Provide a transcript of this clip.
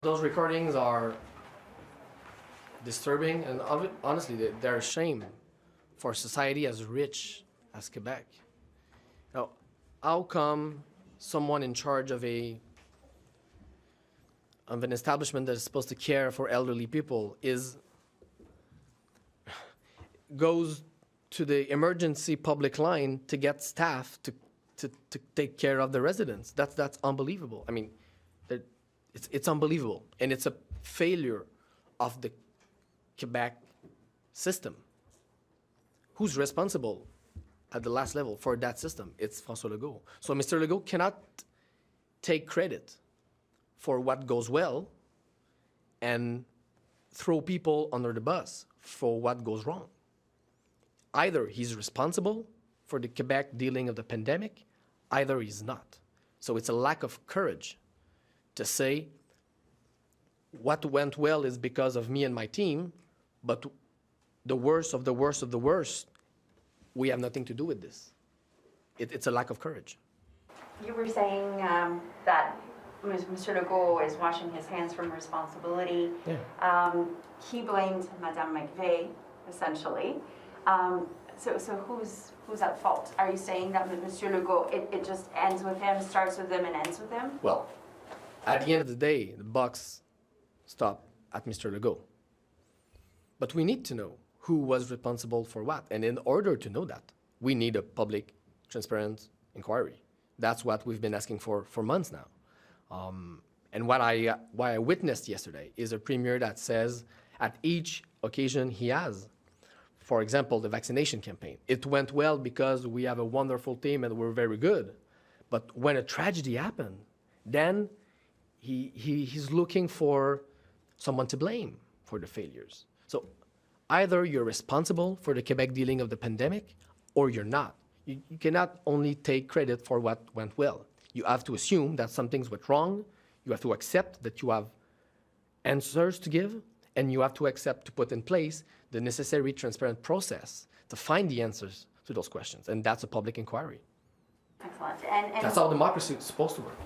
Those recordings are disturbing, and honestly, they're a shame for a society as rich as Quebec. Now, how come someone in charge of an establishment that is supposed to care for elderly people goes to the emergency public line to get staff to take care of the residents? That's unbelievable. I mean, it's unbelievable, and it's a failure of the Quebec system. Who's responsible at the last level for that system? It's François Legault. So Mr. Legault cannot take credit for what goes well and throw people under the bus for what goes wrong. Either he's responsible for the Quebec dealing of the pandemic, either he's not. So it's a lack of courage to say what went well is because of me and my team, but the worst of the worst of the worst, we have nothing to do with this. It's a lack of courage. You were saying that Mr. Legault is washing his hands from responsibility. Yeah. He blamed Madame McVeigh, essentially. So who's at fault? Are you saying that Mr. Legault, it just ends with him, starts with him, and ends with him? Well, at the end of the day, the bucks stop at Mr. Legault. But we need to know who was responsible for what. And in order to know that, we need a public, transparent inquiry. That's what we've been asking for months now. And what I witnessed yesterday is a premier that says at each occasion he has, for example, the vaccination campaign, it went well because we have a wonderful team and we're very good. But when a tragedy happened, then he's looking for someone to blame for the failures. So either you're responsible for the Quebec dealing of the pandemic or you're not. You cannot only take credit for what went well. You have to assume that some things went wrong. You have to accept that you have answers to give, and you have to accept to put in place the necessary transparent process to find the answers to those questions. And that's a public inquiry. Excellent. And that's how democracy is supposed to work.